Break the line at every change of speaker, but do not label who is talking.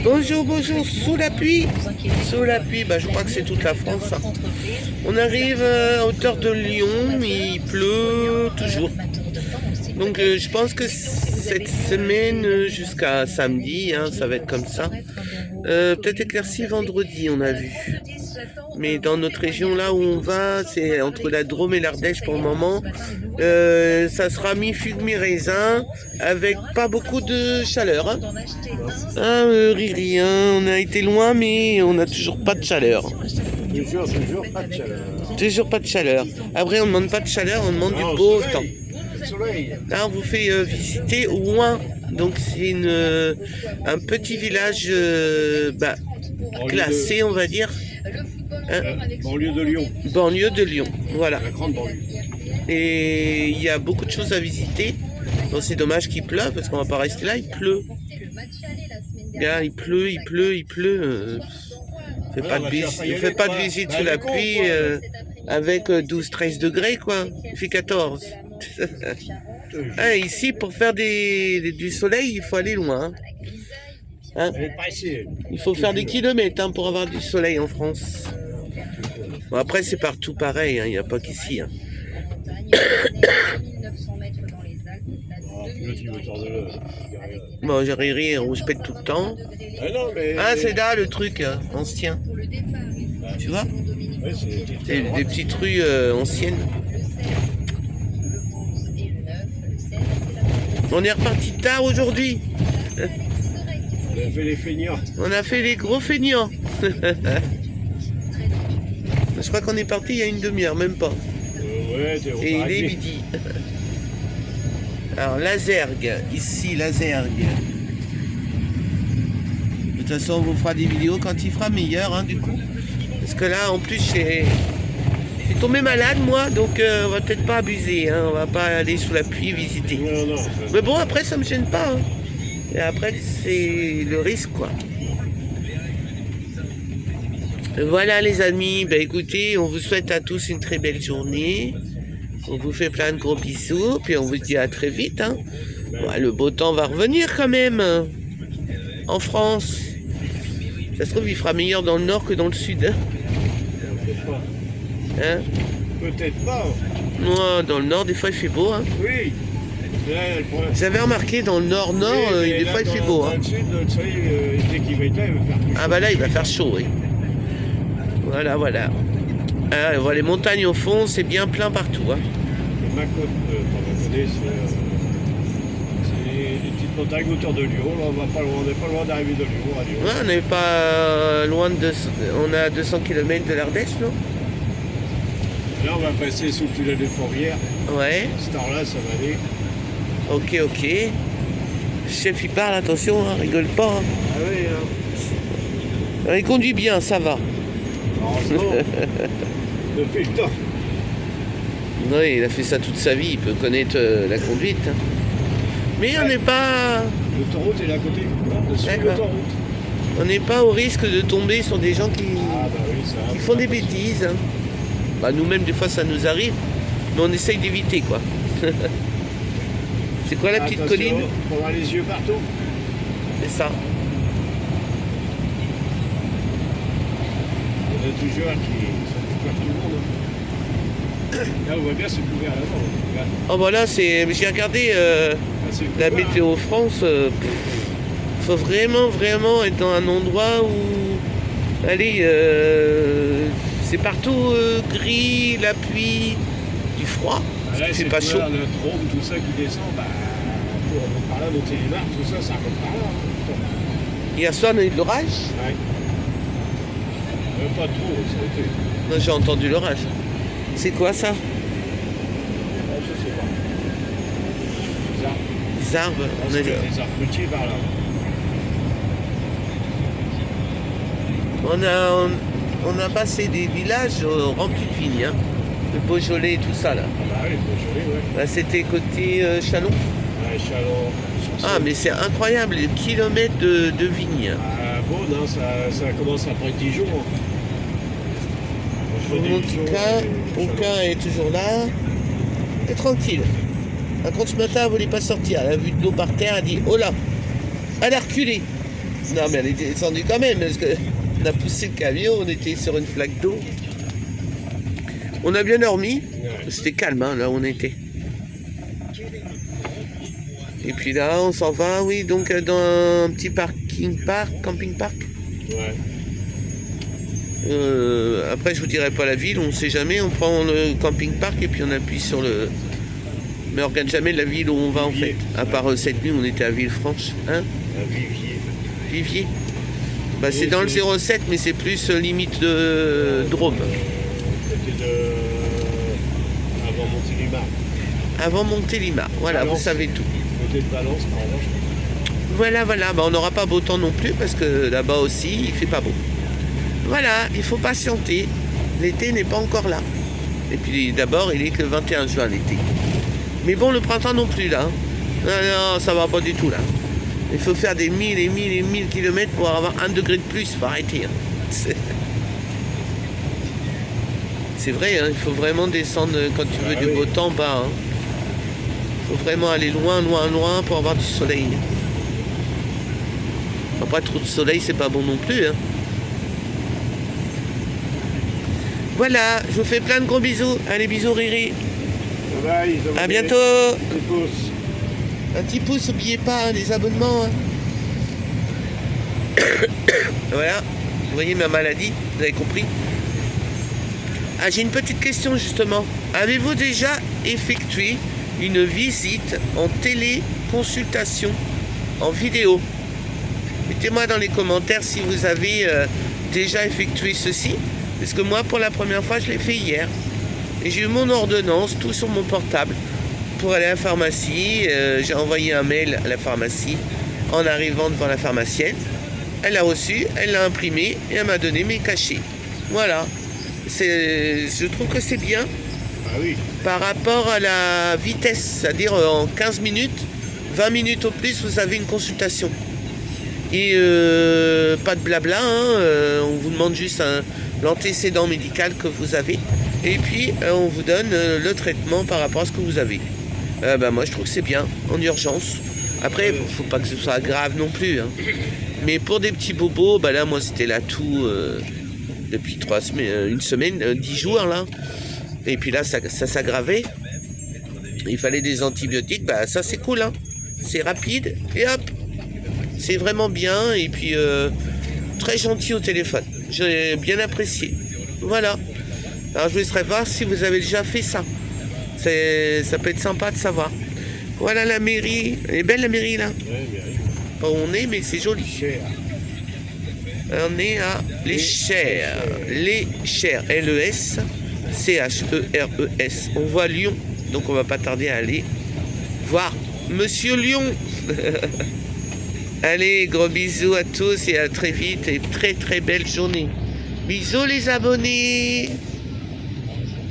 Bonjour, bonjour, sous la pluie. Sous la pluie, bah, je crois que c'est toute la France. Hein. On arrive à hauteur de Lyon, mais il pleut toujours. Donc je pense que cette semaine jusqu'à samedi, hein, ça va être comme ça. Peut-être éclairci vendredi, on a vu. Mais dans notre région, là où on va, c'est entre la Drôme et l'Ardèche pour le moment. Ça sera mi-fugue, mi-raisin, avec pas beaucoup de chaleur. Hein. Riri, hein, on a été loin, mais on n'a toujours pas de chaleur.
Toujours pas de chaleur.
Toujours pas de chaleur. Après, on ne demande pas de chaleur, on demande du beau temps.
Soleil.
Là, on vous fait visiter Ouin. Donc, c'est un petit village classé, on va dire.
Banlieue de Lyon.
Banlieue de Lyon, voilà.
La grande banlieue.
Et il y a beaucoup de choses à visiter. Bon, c'est dommage qu'il pleuve parce qu'on va pas rester là, il pleut. Regarde, il pleut. Il fait pas de visite sous la pluie avec 12-13 degrés, quoi. Il fait 14. Ici, pour faire du soleil, il faut aller loin. Hein. Il faut faire des kilomètres pour avoir du soleil en France. Bon, après, c'est partout pareil, il n'y a pas qu'ici. Hein. Bon, j'ai ri, on se pète tout le temps. C'est là le truc ancien. Tu vois? C'est des petites rues anciennes. On est reparti tard aujourd'hui.
On a fait les feignants.
On a fait les gros feignants. Je crois qu'on est parti il y a une demi-heure, même pas. Et il est midi. Alors, la Zergue, ici, la Zergue. De toute façon, on vous fera des vidéos quand il fera meilleur, hein, du coup. Parce que là, en plus, j'ai tombé malade, moi, donc on va peut-être pas abuser, hein. On va pas aller sous la pluie visiter.
Non.
Mais bon, après, ça me gêne pas. Hein. Et après, c'est le risque, quoi. Voilà, les amis. Bah, écoutez, on vous souhaite à tous une très belle journée. On vous fait plein de gros bisous. Puis on vous dit à très vite. Hein. Bon, le beau temps va revenir quand même. En France. Ça se trouve, il fera meilleur dans le nord que dans le sud. Hein?
Peut-être pas.
Moi, dans le nord, des fois, il fait beau. Hein.
Oui.
J'avais remarqué dans le nord-nord, des fois, il fait beau. Hein.
Dans le sud, le soleil, dès qu'il va être là, il va faire plus chaud.
Ah bah là, il va faire chaud, oui. Voilà. On voit les montagnes au fond, c'est bien plein partout. Hein.
Ma côte, c'est des petites montagnes autour de Lyon. Là, on n'est pas loin d'arriver de Lyon, à Lyon.
Ouais, on n'est pas loin de... On est à 200 km de l'Ardèche, non?
Là, on va passer sous le tunnel de Fourvière.
Ouais.
À cette heure-là, ça va aller.
Ok. Le chef, il parle, attention, hein, rigole pas. Hein.
Ah oui, hein.
Il conduit bien, ça va.
Heureusement. Depuis le temps.
Oui, il a fait ça toute sa vie, il peut connaître la conduite. Hein. Mais on n'est pas...
L'autoroute est là à côté. L'autoroute.
On n'est pas au risque de tomber sur des gens qui font des bêtises. Hein. Bah, nous-mêmes, des fois, ça nous arrive, mais on essaye d'éviter, quoi. C'est quoi la petite colline?
On a les yeux partout.
C'est ça.
Il y en a toujours qui sont couverts tout le monde. Là, on voit bien, c'est couvert là-bas.
Oh, bah là, j'ai regardé la météo France. Faut vraiment être dans un endroit où... Allez, c'est partout gris, la pluie, du froid.
Là,
c'est pas chaud.
Le Drôme, tout ça qui descend, pour par là, monter les marches, tout ça, ça remonte par là. Hein.
Hier soir, on a eu de l'orage.
Ouais. Pas trop, ça a été.
Non, j'ai entendu l'orage. C'est quoi ça?
Je sais pas.
Des arbres.
Des arbres fruitiers par là.
On a passé des villages remplis de vignes. Hein. Le Beaujolais et tout ça là.
Ah bah oui, le Beaujolais, ouais.
Là, c'était côté Châlons.
Ouais, Châlons.
Ah, mais c'est incroyable, les kilomètres de vignes.
Ah bon, non, ça commence après Dijon.
Mon Tonka est toujours là. Et tranquille. Par contre, ce matin, elle ne voulait pas sortir. Elle a vu de l'eau par terre, elle a dit, oh là, elle a reculé. Non, mais elle était descendue quand même, parce que on a poussé le camion, on était sur une flaque d'eau. On a bien dormi, c'était calme hein, là où on était. Et puis là, on s'en va, oui, donc dans un petit camping-park.
Ouais.
Après, je vous dirai pas la ville, on sait jamais. On prend le camping-park et puis on appuie sur le. Mais on regarde jamais la ville où on va en fait. À part cette nuit, on était à Villefranche. Hein?
À Vivier.
Vivier. Bah, c'est dans le 07, mais c'est plus limite de Drôme.
C'était avant Montélimar.
Avant Montélimar. Voilà,
Valence.
vous savez tout.
Côté de Valence, par revanche.
Voilà. Bah, on n'aura pas beau temps non plus parce que là-bas aussi, il fait pas beau. Voilà, il faut patienter. L'été n'est pas encore là. Et puis d'abord, il est que le 21 juin l'été. Mais bon, le printemps non plus là. Non, ça va pas du tout là. Il faut faire des 1000 et 1000 et 1000 kilomètres pour avoir 1 degré de plus. Faut arrêter. Hein. C'est vrai, hein, il faut vraiment descendre quand tu veux du beau temps bas. Hein. Il faut vraiment aller loin pour avoir du soleil. Après, trop de soleil, c'est pas bon non plus. Hein. Voilà, je vous fais plein de gros bisous. Allez, bisous Riri.
Bye,
À bientôt.
Des pouces.
Un petit pouce, n'oubliez pas, hein, les abonnements. Hein. Voilà, vous voyez ma maladie, vous avez compris. Ah, j'ai une petite question justement. Avez-vous déjà effectué une visite en téléconsultation, en vidéo? Mettez-moi dans les commentaires si vous avez déjà effectué ceci. Parce que moi, pour la première fois, je l'ai fait hier. Et j'ai eu mon ordonnance, tout sur mon portable, pour aller à la pharmacie. J'ai envoyé un mail à la pharmacie en arrivant devant la pharmacienne. Elle l'a reçu, elle l'a imprimé et elle m'a donné mes cachets. Voilà. Je trouve que c'est bien
Ah oui.
par rapport à la vitesse. C'est-à-dire en 15 minutes, 20 minutes au plus, vous avez une consultation. Et pas de blabla, hein, on vous demande juste l'antécédent médical que vous avez. Et puis on vous donne le traitement par rapport à ce que vous avez. Moi je trouve que c'est bien, en urgence. Après, il ne faut pas que ce soit grave non plus. Hein. Mais pour des petits bobos, là moi c'était la toux depuis 3 semaines, une semaine, 10 jours là. Et puis là ça s'aggravait. Il fallait des antibiotiques, ça c'est cool. Hein. C'est rapide et hop. C'est vraiment bien et puis très gentil au téléphone. J'ai bien apprécié. Voilà. Alors je vous laisserai voir si vous avez déjà fait ça. Ça peut être sympa de savoir. Voilà la mairie. Elle est belle la mairie là.
Ouais, mairie.
Pas où on est mais c'est joli.
Cher.
On est à Les Chères. Les Chères. L-E-S. C-H-E-R-E-S. On voit Lyon. Donc on va pas tarder à aller voir Monsieur Lyon. Allez, gros bisous à tous et à très vite et très très belle journée. Bisous les abonnés.